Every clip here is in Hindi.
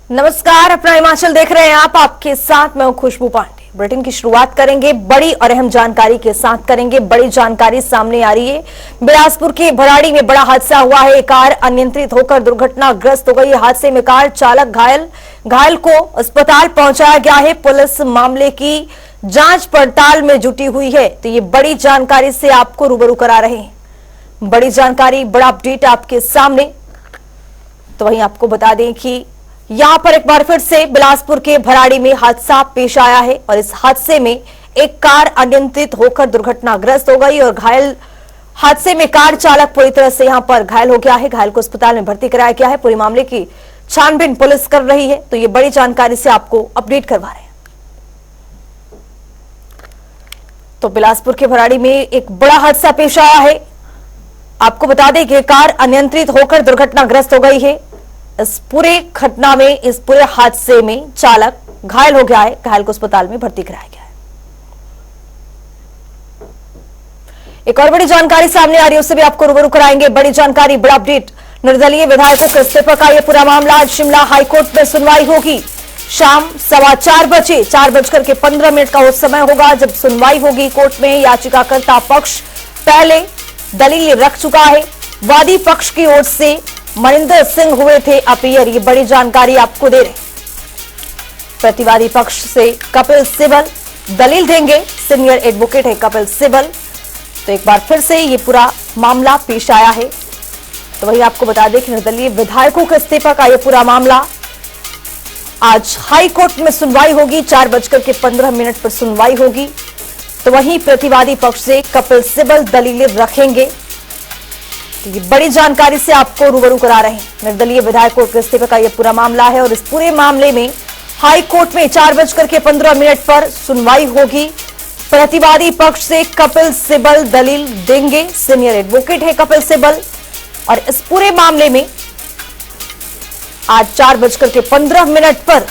नमस्कार, अपना हिमाचल देख रहे हैं आप। आपके साथ मैं हूं खुशबू पांडे। बुलेटिन की शुरुआत करेंगे बड़ी और अहम जानकारी के साथ करेंगे। बड़ी जानकारी सामने आ रही है। बिलासपुर के भराड़ी में बड़ा हादसा हुआ है। कार अनियंत्रित होकर दुर्घटनाग्रस्त हो गई। हादसे में कार चालक घायल को अस्पताल पहुंचाया गया है। पुलिस मामले की जांच पड़ताल में जुटी हुई है। तो ये बड़ी जानकारी से आपको रूबरू करा रहे हैं। बड़ी जानकारी, बड़ा अपडेट आपके सामने। तो वहीं आपको बता दें कि यहां पर एक बार फिर से बिलासपुर के भराड़ी में हादसा पेश आया है और इस हादसे में एक कार अनियंत्रित होकर दुर्घटनाग्रस्त हो गई और हादसे में कार चालक पूरी तरह से यहां पर घायल हो गया है। घायल को अस्पताल में भर्ती कराया गया है। पूरे मामले की छानबीन पुलिस कर रही है। तो ये बड़ी जानकारी से आपको अपडेट करवा रहे हैं। तो बिलासपुर के भराड़ी में एक बड़ा हादसा पेश आया है। आपको बता दें कि कार अनियंत्रित होकर दुर्घटनाग्रस्त हो गई है। इस पूरे घटना में, इस पूरे हादसे में चालक घायल हो गया है। घायल को अस्पताल में भर्ती कराया गया है। एक और बड़ी जानकारी सामने आ रही है, उससे भी आपको रूबरू कराएंगे। बड़ी जानकारी, बड़ा अपडेट। निर्दलीय विधायकों के इस्तीफे का यह पूरा मामला आज शिमला हाईकोर्ट में सुनवाई होगी। शाम 4:15 बजे, 4:15 का वो समय होगा जब सुनवाई होगी कोर्ट में। याचिकाकर्ता पक्ष पहले दलील रख चुका है। वादी पक्ष की ओर से मनिंदर सिंह हुए थे अपीयर। ये बड़ी जानकारी आपको दे रहे। प्रतिवादी पक्ष से कपिल सिब्बल दलील देंगे। सीनियर एडवोकेट है कपिल सिब्बल। तो एक बार फिर से ये पूरा मामला पेश आया है। तो वही आपको बता दें कि निर्दलीय विधायकों के इस्तीफा का यह पूरा मामला आज हाई कोर्ट में सुनवाई होगी। 4:15 पर सुनवाई होगी। तो वहीं प्रतिवादी पक्ष से कपिल सिब्बल दलीलें रखेंगे। ये बड़ी जानकारी से आपको रूबरू करा रहे हैं। निर्दलीय विधायकों के इस्तीफे का यह पूरा मामला है और इस पूरे मामले में हाई कोर्ट में 4:15 पर सुनवाई होगी। प्रतिवादी पक्ष से कपिल सिब्बल दलील देंगे। सीनियर एडवोकेट है कपिल सिब्बल और इस पूरे मामले में आज 4:15 पर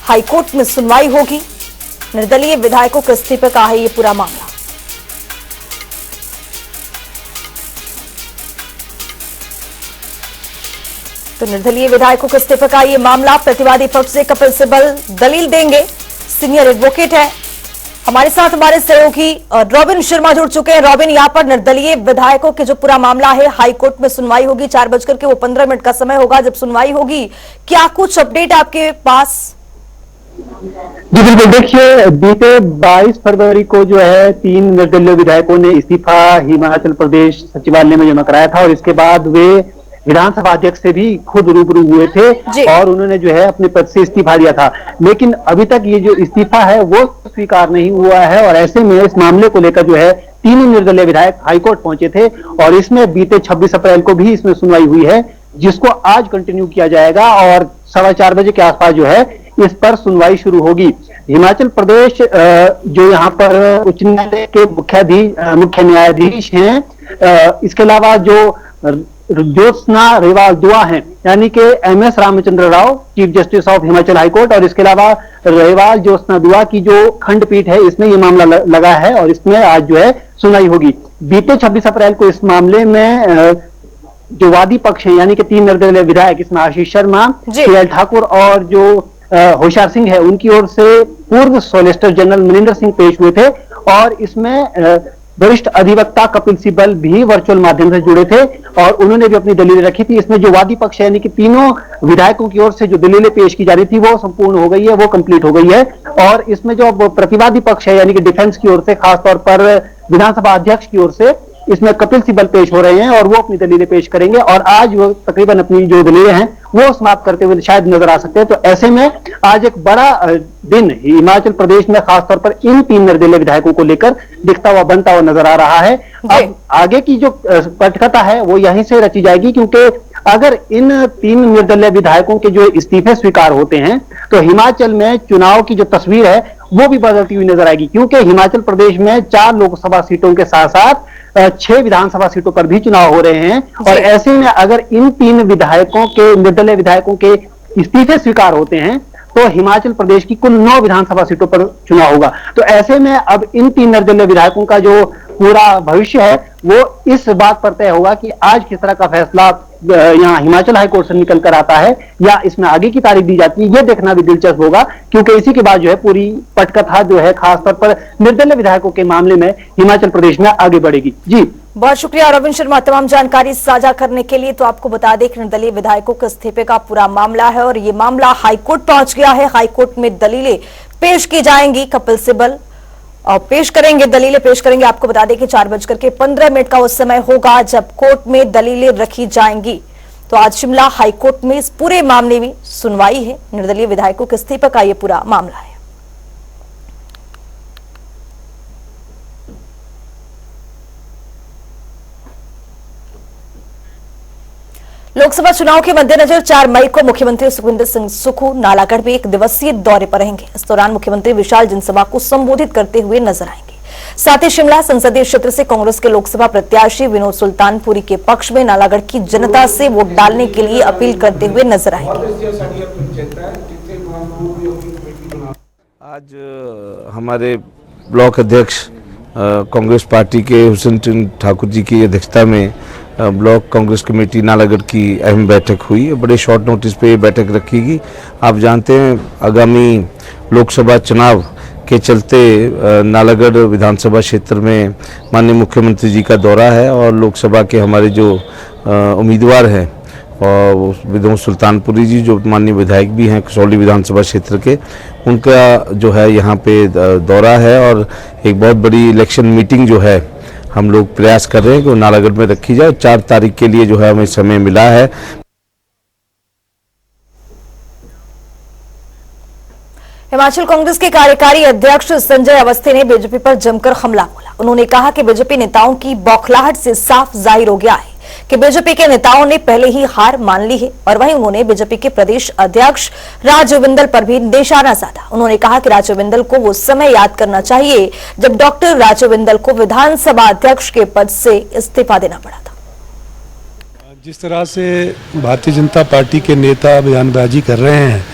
हाई कोर्ट में सुनवाई होगी। निर्दलीय विधायकों के इस्तीफे का है यह पूरा मामला। तो निर्दलीय विधायकों के इस्तीफे का ये मामला, प्रतिवादी पक्ष से कपिल सिब्बल दलील देंगे। सीनियर एडवोकेट है हमारे साथ, हमारे सहयोगी रॉबिन शर्मा जुड़ चुके हैं। रॉबिन, यहाँ पर निर्दलीय विधायकों के जो पूरा मामला है हाई कोर्ट में सुनवाई होगी। 4:15 का समय होगा जब सुनवाई होगी। क्या कुछ अपडेट आपके पास? जी बिल्कुल, देखिए बीते 22 फरवरी को जो है 3 निर्दलीय विधायकों ने इस्तीफा हिमाचल प्रदेश सचिवालय में जमा कराया था और इसके बाद वे विधानसभा अध्यक्ष से भी खुद रूबरू हुए थे और उन्होंने जो है अपने पद से इस्तीफा दिया था। लेकिन अभी तक ये जो इस्तीफा है वो स्वीकार नहीं हुआ है और ऐसे में इस मामले को लेकर जो है तीनों निर्दलीय विधायक हाईकोर्ट पहुंचे थे और इसमें बीते 26 अप्रैल को भी इसमें सुनवाई हुई है, जिसको आज कंटिन्यू किया जाएगा और 4:15 बजे के आसपास जो है इस पर सुनवाई शुरू होगी। हिमाचल प्रदेश जो यहाँ पर उच्च न्यायालय के मुख्य न्यायाधीश हैं, इसके अलावा जो ज्योत्सना रेवाल दुआ हैं, यानी कि MS Ramchandra Rao, chief justice of Himachal high court, और इसके अलावा रेवाल ज्योत्सना दुआ की जो खंडपीठ है इसमें ये मामला लगा है और इसमें आज जो है सुनवाई होगी। बीते 26 अप्रैल को इस मामले में जो वादी पक्ष है यानी कि 3 निर्दलीय विधायक, इसमें आशीष शर्मा, KL ठाकुर और जो होशियार सिंह है, उनकी ओर से पूर्व सॉलिसिटर जनरल मनिंदर सिंह पेश हुए थे और इसमें वरिष्ठ अधिवक्ता कपिल सिब्बल भी वर्चुअल माध्यम से जुड़े थे और उन्होंने भी अपनी दलीलें रखी थी। इसमें जो वादी पक्ष है यानी कि तीनों विधायकों की ओर से जो दलीलें पेश की जा रही थी वो संपूर्ण हो गई है, वो कंप्लीट हो गई है और इसमें जो प्रतिवादी पक्ष है यानी कि डिफेंस की ओर से, खासतौर पर विधानसभा अध्यक्ष की ओर से, इसमें कपिल सिब्बल पेश हो रहे हैं और वो अपनी दलीलें पेश करेंगे और आज वो तकरीबन अपनी जो दलीलें हैं वो समाप्त करते हुए शायद नजर आ सकते हैं। तो ऐसे में आज एक बड़ा दिन हिमाचल प्रदेश में खासतौर पर इन 3 निर्दलीय विधायकों को लेकर दिखता हुआ, बनता हुआ नजर आ रहा है। अब आगे की जो पटकथा है वो यहीं से रची जाएगी, क्योंकि अगर इन 3 निर्दलीय विधायकों के जो इस्तीफे स्वीकार होते हैं तो हिमाचल में चुनाव की जो तस्वीर है वो भी बदलती हुई नजर आएगी, क्योंकि हिमाचल प्रदेश में 4 लोकसभा सीटों के साथ साथ 6 विधानसभा सीटों पर भी चुनाव हो रहे हैं। और ऐसे में अगर इन 3 विधायकों के, निर्दलीय विधायकों के इस्तीफे स्वीकार होते हैं तो हिमाचल प्रदेश की कुल 9 विधानसभा सीटों पर चुनाव होगा। तो ऐसे में अब इन 3 निर्दलीय विधायकों का जो पूरा भविष्य है वो इस बात पर तय होगा कि आज किस तरह का फैसला यहाँ हिमाचल हाईकोर्ट से निकल कर आता है या इसमें आगे की तारीख दी जाती है, ये देखना भी दिलचस्प होगा, क्योंकि इसी के बाद जो है पूरी पटकथा जो है खासतौर पर निर्दलीय विधायकों के मामले में हिमाचल प्रदेश में आगे बढ़ेगी। जी बहुत शुक्रिया रविंद्र शर्मा तमाम जानकारी साझा करने के लिए। तो आपको बता दें कि निर्दलीय विधायकों के इस्तीफे का पूरा मामला है और ये मामला हाईकोर्ट पहुंच गया है। हाईकोर्ट में दलीलें पेश की जाएंगी, कपिल सिब्बल और पेश करेंगे, दलीलें पेश करेंगे। आपको बता दें कि 4:15 का उस समय होगा जब कोर्ट में दलीलें रखी जाएंगी। तो आज शिमला हाईकोर्ट में इस पूरे मामले में सुनवाई है। निर्दलीय विधायकों के इस्तीफे का यह पूरा मामला है। लोकसभा चुनाव के मद्देनजर 4 मई को मुख्यमंत्री सुखविंदर सिंह सुक्खू नालागढ़ में 1 दिवसीय दौरे पर रहेंगे। इस दौरान मुख्यमंत्री विशाल जनसभा को संबोधित करते हुए नजर आएंगे। साथ ही शिमला संसदीय क्षेत्र से कांग्रेस के लोकसभा प्रत्याशी विनोद सुल्तानपुरी के पक्ष में नालागढ़ की जनता से वोट डालने के लिए अपील करते हुए नजर आएंगे। आज हमारे ब्लॉक अध्यक्ष कांग्रेस पार्टी के हुसैन ठाकुर जी की अध्यक्षता में ब्लॉक कांग्रेस कमेटी नालागढ़ की अहम बैठक हुई। बड़े शॉर्ट नोटिस पे ये बैठक रखीगी। आप जानते हैं आगामी लोकसभा चुनाव के चलते नालागढ़ विधानसभा क्षेत्र में माननीय मुख्यमंत्री जी का दौरा है और लोकसभा के हमारे जो उम्मीदवार हैं और विनोद सुल्तानपुरी जी जो माननीय विधायक भी हैं कसौली विधानसभा क्षेत्र के, उनका जो है यहाँ पे दौरा है और एक बहुत बड़ी इलेक्शन मीटिंग जो है हम लोग प्रयास कर रहे हैं कि नालागढ़ में रखी जाए। 4 तारीख के लिए जो है हमें समय मिला है। हिमाचल कांग्रेस के कार्यकारी अध्यक्ष संजय अवस्थी ने बीजेपी पर जमकर हमला बोला। उन्होंने कहा कि बीजेपी नेताओं की बौखलाहट से साफ जाहिर हो गया है कि बीजेपी के नेताओं ने पहले ही हार मान ली है। और वहीं उन्होंने बीजेपी के प्रदेश अध्यक्ष राजीव बिंदल पर भी निशाना साधा। उन्होंने कहा कि राजीव बिंदल को वो समय याद करना चाहिए जब डॉक्टर राजीव बिंदल को विधानसभा अध्यक्ष के पद से इस्तीफा देना पड़ा था। जिस तरह से भारतीय जनता पार्टी के नेता बयानबाजी कर रहे हैं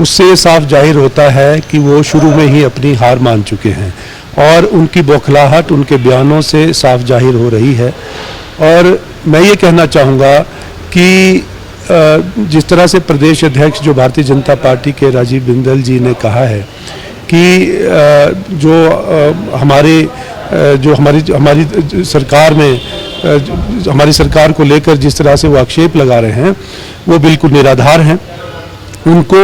उससे साफ जाहिर होता है कि वो शुरू में ही अपनी हार मान चुके हैं और उनकी बौखलाहट उनके बयानों से साफ जाहिर हो रही है। और मैं ये कहना चाहूँगा कि जिस तरह से प्रदेश अध्यक्ष जो भारतीय जनता पार्टी के राजीव बिंदल जी ने कहा है कि हमारी सरकार में हमारी सरकार को लेकर जिस तरह से वो आक्षेप लगा रहे हैं वो बिल्कुल निराधार हैं। उनको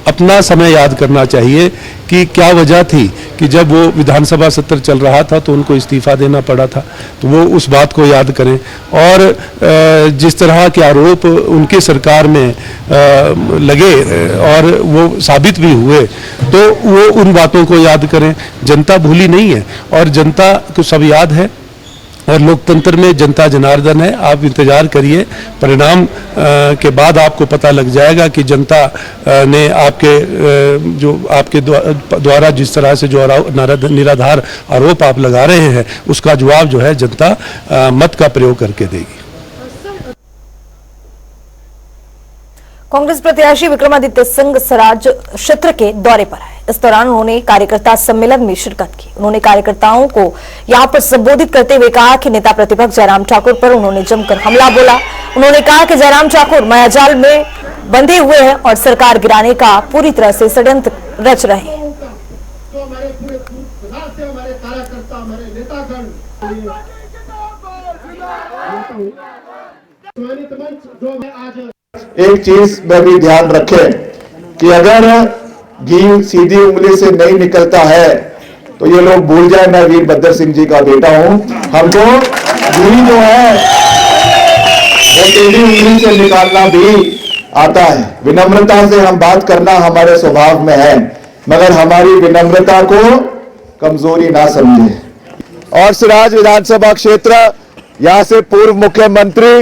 अपना समय याद करना चाहिए कि क्या वजह थी कि जब वो विधानसभा सत्र चल रहा था तो उनको इस्तीफा देना पड़ा था, तो वो उस बात को याद करें। और जिस तरह के आरोप उनके सरकार में लगे और वो साबित भी हुए तो वो उन बातों को याद करें। जनता भूली नहीं है और जनता को सब याद है और लोकतंत्र में जनता जनार्दन है। आप इंतजार करिए, परिणाम के बाद आपको पता लग जाएगा कि जनता ने आपके द्वारा जिस तरह से जो निराधार आरोप आप लगा रहे हैं उसका जवाब जो है जनता मत का प्रयोग करके देगी। कांग्रेस प्रत्याशी विक्रमादित्य सिंह सराज क्षेत्र के दौरे पर आए। इस दौरान उन्होंने कार्यकर्ता सम्मेलन में शिरकत की। उन्होंने कार्यकर्ताओं को यहां पर संबोधित करते हुए कहा कि नेता प्रतिपक्ष जयराम ठाकुर पर उन्होंने जमकर हमला बोला। उन्होंने कहा कि जयराम ठाकुर मायाजाल में बंधे हुए हैं और सरकार गिराने का पूरी तरह से षड्यंत्र रच रहे हैं। एक चीज में भी ध्यान रखें कि अगर घी सीधी उंगली से नहीं निकलता है तो ये लोग भूल जाए मैं वीरभद्र सिंह जी का बेटा हूं। हमको घी जो है वो टेढ़ी उंगली से निकालना भी आता है। विनम्रता से हम बात करना हमारे स्वभाव में है, मगर हमारी विनम्रता को कमजोरी ना समझे। और सिराज विधानसभा क्षेत्र, यहां से पूर्व मुख्यमंत्री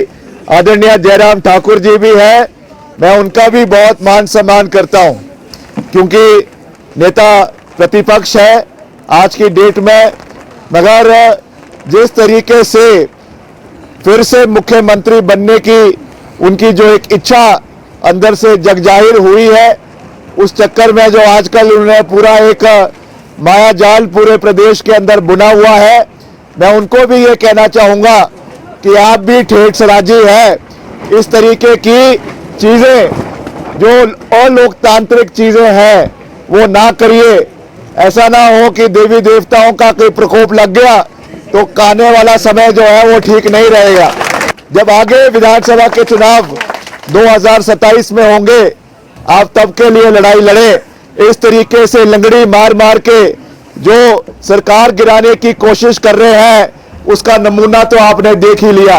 आदरणीय जयराम ठाकुर जी भी है, मैं उनका भी बहुत मान सम्मान करता हूं, क्योंकि नेता प्रतिपक्ष है आज की डेट में। मगर जिस तरीके से फिर से मुख्यमंत्री बनने की उनकी जो एक इच्छा अंदर से जग जाहिर हुई है, उस चक्कर में जो आजकल उन्होंने पूरा एक माया जाल पूरे प्रदेश के अंदर बुना हुआ है, मैं उनको भी ये कहना चाहूंगा कि आप भी ठेठ राजी है। इस तरीके की चीजें जो अलोकतांत्रिक चीजें हैं वो ना करिए। ऐसा ना हो कि देवी देवताओं का कोई प्रकोप लग गया तो आने वाला समय जो है वो ठीक नहीं रहेगा। जब आगे विधानसभा के चुनाव 2027 में होंगे, आप तब के लिए लड़ाई लड़े। इस तरीके से लंगड़ी मार मार के जो सरकार गिराने की कोशिश कर रहे हैं, उसका नमूना तो आपने देख ही लिया।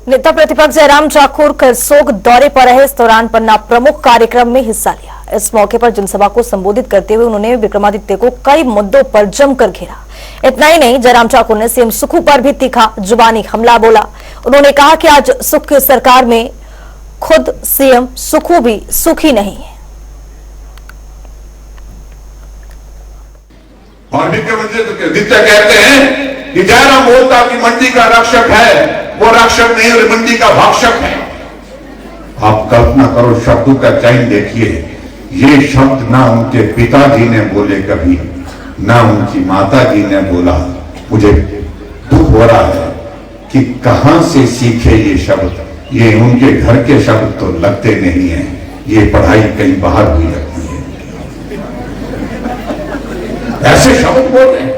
नेता प्रतिपक्ष जयराम ठाकुर करसोग दौरे पर रहे। इस दौरान पन्ना प्रमुख कार्यक्रम में हिस्सा लिया। इस मौके पर जनसभा को संबोधित करते हुए उन्होंने विक्रमादित्य को कई मुद्दों पर जमकर घेरा। इतना ही नहीं, जयराम ठाकुर ने सीएम सुखू पर भी तीखा जुबानी हमला बोला। उन्होंने कहा कि आज सुख की सरकार में खुद सीएम सुखू भी सुखी नहीं है। और विक्रमादित्य कहते हैं कि जयराम बोलता कि मंडी का रक्षक है, वो रक्षक नहीं और मंडी का भक्षक है। आप कल्पना करो, शब्दों का चयन देखिए। ये शब्द ना उनके पिताजी ने बोले कभी, ना उनकी माताजी ने बोला। मुझे दुख हो रहा है कि कहां से सीखे ये शब्द। ये उनके घर के शब्द तो लगते नहीं है, ये पढ़ाई कहीं बाहर हुई लगती है। ऐसे शब्द बोल रहे हैं।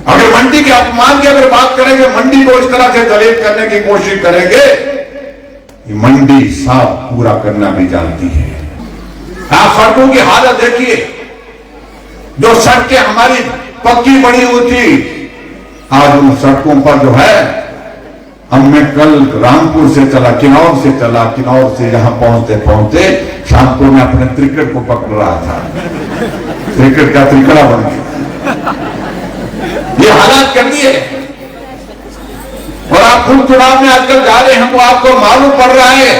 अगर मंडी के अपमान की अगर बात करेंगे, मंडी को इस तरह से दलित करने की कोशिश करेंगे, मंडी साफ पूरा करना भी जानती है। आप सड़कों की हालत देखिए, जो सड़कें हमारी पक्की बनी हुई थी, आज उन सड़कों पर जो है, अब मैं कल रामपुर से चला, किन्नौर से चला, किन्नौर से यहां पहुंचते पहुंचते शाम को मैं अपने क्रिकेट को पकड़ रहा था। क्रिकेट का त्रिकड़ा बन गया। ये हालात कर दिए। और आप खुद चुनाव में आजकल जा रहे हैं, तो आपको मालूम पड़ रहा है,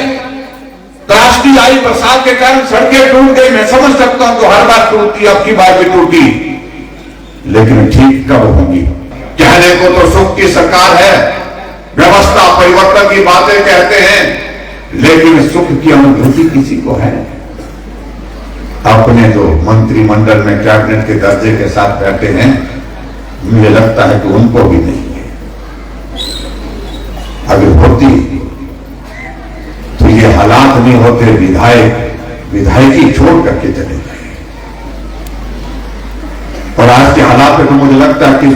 राष्ट्रीय आई बरसात के कारण सड़कें टूट गई। मैं समझ सकता हूं तो हर बार टूटती, अब की बार भी टूटी, लेकिन ठीक कब होगी? कहने को तो सुख की सरकार है, व्यवस्था परिवर्तन की बातें कहते हैं, लेकिन सुख की अनुभूति किसी को है? अपने जो मंत्रिमंडल में कैबिनेट के दर्जे के साथ बैठे हैं, मुझे लगता है कि उनको भी नहीं है। अगर होती तो ये हालात नहीं होते। विधायकी छोड़ करके चले गए। और आज के हालात में तो मुझे लगता है कि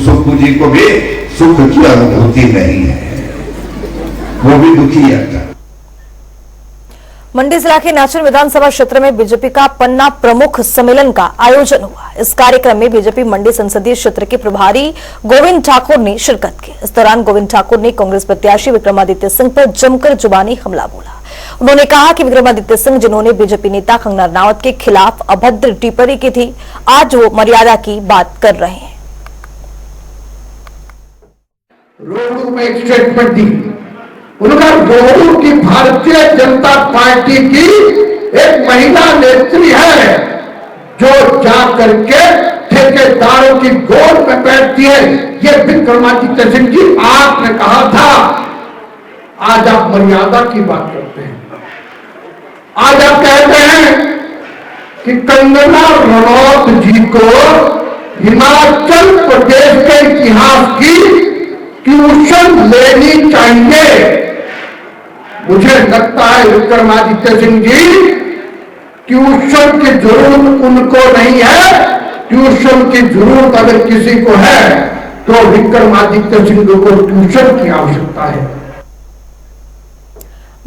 सुखू जी को भी सुख की अनुभूति नहीं है, वो भी दुखी है। मंडी जिला के नाचन विधानसभा क्षेत्र में बीजेपी का पन्ना प्रमुख सम्मेलन का आयोजन हुआ। इस कार्यक्रम में बीजेपी मंडी संसदीय क्षेत्र के प्रभारी गोविंद ठाकुर ने शिरकत की। इस दौरान गोविंद ठाकुर ने कांग्रेस प्रत्याशी विक्रमादित्य सिंह पर जमकर जुबानी हमला बोला। उन्होंने कहा कि विक्रमादित्य सिंह, जिन्होंने बीजेपी नेता कंगना रनावत के खिलाफ अभद्र टिप्पणी की थी, आज वो मर्यादा की बात कर रहे हैं। रोड में एक स्टेटमेंट दी, उन्होंने दोनों की भारतीय जनता पार्टी की एक महिला नेत्री है जो जा करके ठेकेदारों की गोद में बैठती है। ये विक्रमादित्य सिंह जी, आपने कहा था, आज आप मर्यादा की बात करते हैं। आज आप कहते हैं कि कंगना रनौत जी को हिमाचल प्रदेश के इतिहास की ट्यूशन लेनी चाहिए। मुझे लगता है विक्रमादित्य सिंह जी, ट्यूशन की जरूरत उनको नहीं है। ट्यूशन की जरूरत अगर किसी को है तो विक्रमादित्य सिंह को ट्यूशन की आवश्यकता है।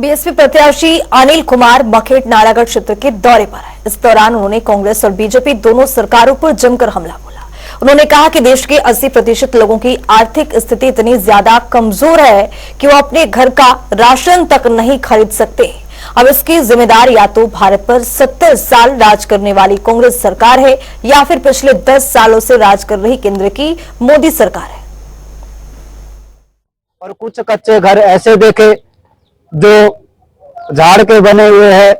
बीएसपी प्रत्याशी अनिल कुमार मखेट नालागढ़ क्षेत्र के दौरे पर है। इस दौरान उन्होंने कांग्रेस और बीजेपी दोनों सरकारों पर जमकर हमला बोला। उन्होंने कहा कि देश के 80% लोगों की आर्थिक स्थिति इतनी ज्यादा कमजोर है कि वो अपने घर का राशन तक नहीं खरीद सकते। अब इसकी जिम्मेदार या तो भारत पर 70 साल राज करने वाली कांग्रेस सरकार है या फिर पिछले 10 सालों से राज कर रही केंद्र की मोदी सरकार है। और कुछ कच्चे घर ऐसे देखे जो झाड़ के बने हुए हैं।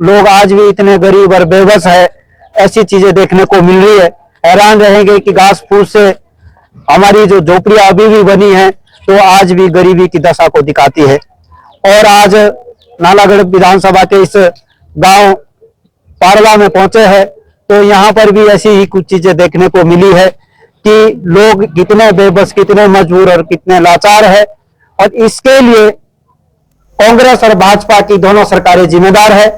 लोग आज भी इतने गरीब और बेबस है, ऐसी चीजें देखने को मिल रही है। हैरान रहेंगे कि घास फूस से हमारी जो झोपड़ियां अभी भी बनी है तो आज भी गरीबी की दशा को दिखाती है। और आज नालागढ़ विधानसभा के इस गांव पारवा में पहुंचे हैं तो यहाँ पर भी ऐसी ही कुछ चीजें देखने को मिली है कि लोग कितने बेबस, कितने मजबूर और कितने लाचार है। और इसके लिए कांग्रेस और भाजपा की दोनों सरकारें जिम्मेदार है।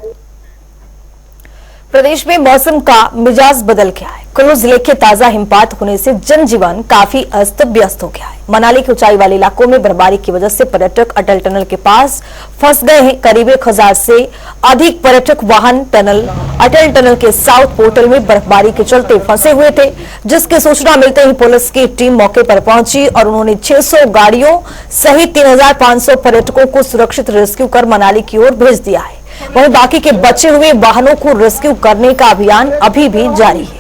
प्रदेश में मौसम का मिजाज बदल गया है। कुल्लू जिले के ताजा हिमपात होने से जनजीवन काफी अस्त व्यस्त हो गया है। मनाली के ऊंचाई वाले इलाकों में बर्फबारी की वजह से पर्यटक अटल टनल के पास फंस गए हैं। करीब 1000 से अधिक पर्यटक वाहन अटल टनल के साउथ पोर्टल में बर्फबारी के चलते फंसे हुए थे, जिसकी सूचना मिलते ही पुलिस की टीम मौके पर पहुंची और उन्होंने 600 गाड़ियों सहित 3500 पर्यटकों को सुरक्षित रेस्क्यू कर मनाली की ओर भेज दिया है। वहीं बाकी के बचे हुए वाहनों को रेस्क्यू करने का अभियान अभी भी जारी है।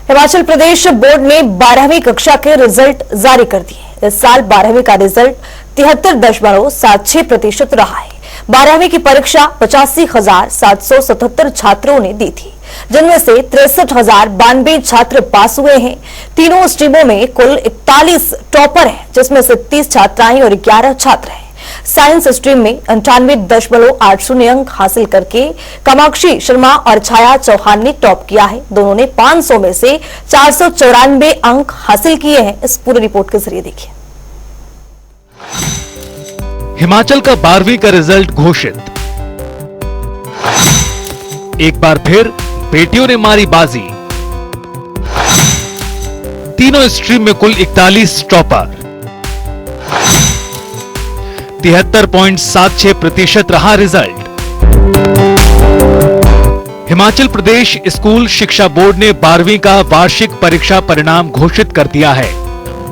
हिमाचल प्रदेश बोर्ड ने 12वीं कक्षा के रिजल्ट जारी कर दिए। इस साल 12वीं का रिजल्ट 73.76% रहा है। 12वीं की परीक्षा 85,777 छात्रों ने दी थी, जिनमें से 63,092 छात्र पास हुए हैं। तीनों स्ट्रीमों में कुल 41 टॉपर हैं, जिसमें से 30 छात्राएं और 11 छात्र हैं। साइंस स्ट्रीम में 98.80 अंक हासिल करके कामाक्षी शर्मा और छाया चौहान ने टॉप किया है। दोनों ने 500 में से 494 अंक हासिल किए हैं। इस पूरी रिपोर्ट के जरिए देखिए। हिमाचल का 12वीं का रिजल्ट घोषित। एक बार फिर बेटियों ने मारी बाजी। तीनों स्ट्रीम में कुल 41 टॉपर। 73.76% रहा रिजल्ट। हिमाचल प्रदेश स्कूल शिक्षा बोर्ड ने 12वीं का वार्षिक परीक्षा परिणाम घोषित कर दिया है।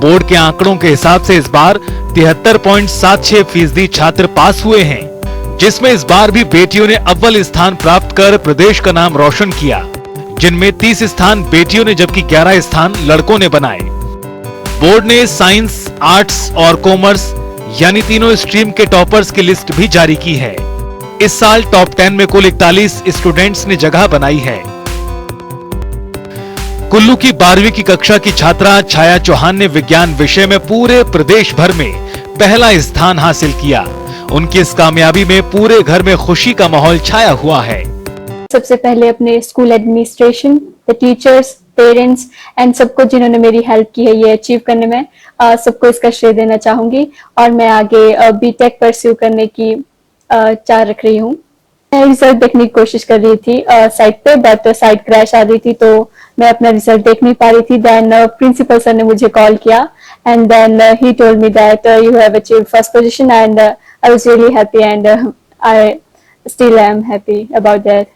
बोर्ड के आंकड़ों के हिसाब से इस बार 73.76% छात्र पास हुए हैं, जिसमें इस बार भी बेटियों ने अव्वल स्थान प्राप्त कर प्रदेश का नाम रोशन किया, जिनमें 30 स्थान बेटियों ने जबकि 11 स्थान लड़कों ने बनाए। बोर्ड ने साइंस, आर्ट्स और कॉमर्स यानी तीनों स्ट्रीम के टॉपर्स की लिस्ट भी जारी की है। इस साल टॉप 10 में कुल 41 स्टूडेंट्स ने जगह बनाई है। कुल्लू की 12वीं की कक्षा की छात्रा छाया चौहान ने विज्ञान विषय में पूरे प्रदेश भर में पहला स्थान हासिल किया। उनकी इस कामयाबी में पूरे घर में खुशी का माहौल छाया हुआ है। सबसे पहले अपने school administration, the teachers, parents and सबको जिन्होंने मेरी हेल्प की है ये अचीव करने में, सबको इसका श्रेय देना चाहूंगी। और मैं आगे बीटेक परस्यू करने की चाह रख रही हूँ। मैं रिजल्ट देखने की कोशिश कर रही थी साइट पे, बट साइट क्रैश आ रही थी तो मैं अपना रिजल्ट देख नहीं पा रही थी। देन प्रिंसिपल सर ने मुझे कॉल किया and then he told me that you have achieved first position and I was really happy and I still am happy about that.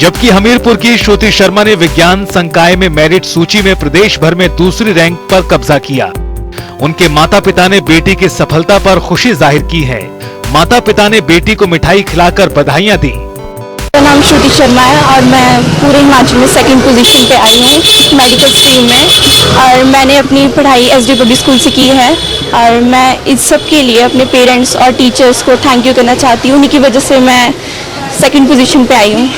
जबकि हमीरपुर की श्रुति शर्मा ने विज्ञान संकाय में मेरिट सूची में प्रदेश भर में दूसरी रैंक पर कब्जा किया। उनके माता पिता ने बेटी की सफलता पर खुशी जाहिर की है। माता पिता ने बेटी को मिठाई खिलाकर बधाइयां दी। मेरा नाम श्रुति शर्मा है और मैं पूरे हिमाचल में 2nd पोजीशन पे आई हूँ मेडिकल स्ट्रीम में। और मैंने अपनी पढ़ाई SD पब्लिक स्कूल से की है और मैं इस सब के लिए अपने पेरेंट्स और टीचर्स को थैंक यू करना चाहती हूँ। उन्हीं की वजह से मैं 2nd पोजीशन पे आई हूँ।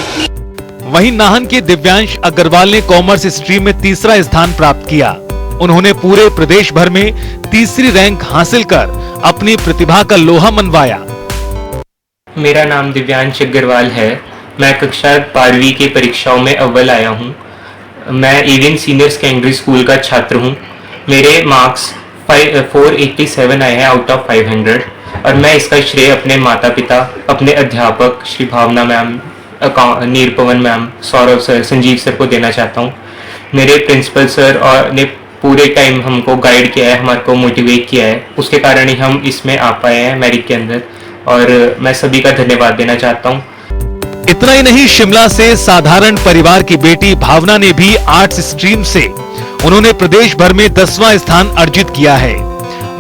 वहीं नाहन के दिव्यांश अग्रवाल ने कॉमर्स स्ट्रीम में तीसरा स्थान प्राप्त किया। उन्होंने पूरे प्रदेश भर में तीसरी रैंक हासिल कर अपनी प्रतिभा का लोहा मनवाया। मेरा नाम दिव्यांश अग्रवाल है। मैं कक्षा 12वीं की परीक्षाओं में अव्वल आया हूँ। मैं एवियन सीनियर सेकेंडरी स्कूल का छात्र हूँ। मेरे मार्क्स 487 आए हैं आउट ऑफ 500 और मैं इसका श्रेय अपने माता पिता, अपने अध्यापक Shri Bhavna ma'am, Neerpavan ma'am, Saurabh sir, Sanjeev sir को देना चाहता हूँ। मेरे प्रिंसिपल सर और ने पूरे टाइम हमको गाइड किया है, हमारे को मोटिवेट किया है, उसके कारण ही हम इसमें आ पाए हैं मेरिट के अंदर और मैं सभी का धन्यवाद देना चाहता हूँ। इतना ही नहीं, शिमला से साधारण परिवार की बेटी भावना ने भी आर्ट्स स्ट्रीम से उन्होंने प्रदेश भर में 10वां स्थान अर्जित किया है।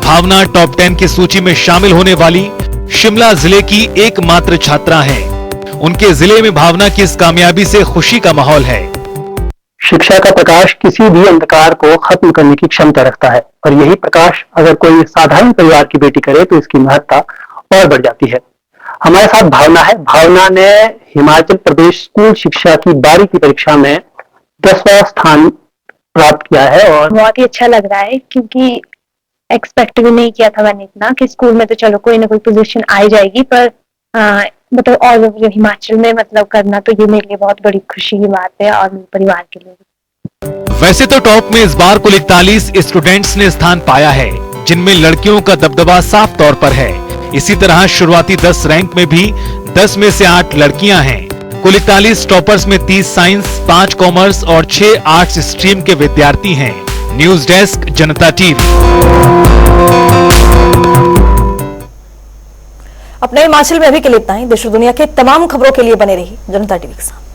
भावना टॉप 10 की सूची में शामिल होने वाली शिमला जिले की एकमात्र छात्रा हैं। उनके जिले में भावना की इस कामयाबी से खुशी का माहौल है। शिक्षा का प्रकाश किसी भी अंधकार को खत्म करने की क्षमता रखता है और यही प्रकाश अगर कोई साधारण परिवार की बेटी करे तो इसकी महत्ता और बढ़ जाती है। हमारे साथ भावना है। भावना ने हिमाचल प्रदेश स्कूल शिक्षा की 12वीं की परीक्षा में 10वां स्थान प्राप्त किया है और बहुत ही अच्छा लग रहा है क्योंकि एक्सपेक्ट भी नहीं किया था मैंने इतना कि स्कूल में तो चलो कोई ना कोई पोजीशन आ ही जाएगी, पर मतलब ऑल ओवर हिमाचल में मतलब करना तो ये मेरे लिए बहुत बड़ी खुशी की बात है और मेरे परिवार के लिए। वैसे तो टॉप में इस बार कुल 41 स्टूडेंट्स ने स्थान पाया है, जिनमें लड़कियों का दबदबा साफ तौर पर है। इसी तरह शुरुआती 10 रैंक में भी 10 में से 8 लड़कियां हैं। कुल 41 टॉपर्स में 30 साइंस, 5 कॉमर्स और 6 आर्ट्स स्ट्रीम के विद्यार्थी हैं। न्यूज डेस्क, जनता टीवी। अपने हिमाचल में अभी के लिए इतना ही। देश और दुनिया के तमाम खबरों के लिए बने रहिए जनता टीवी के साथ।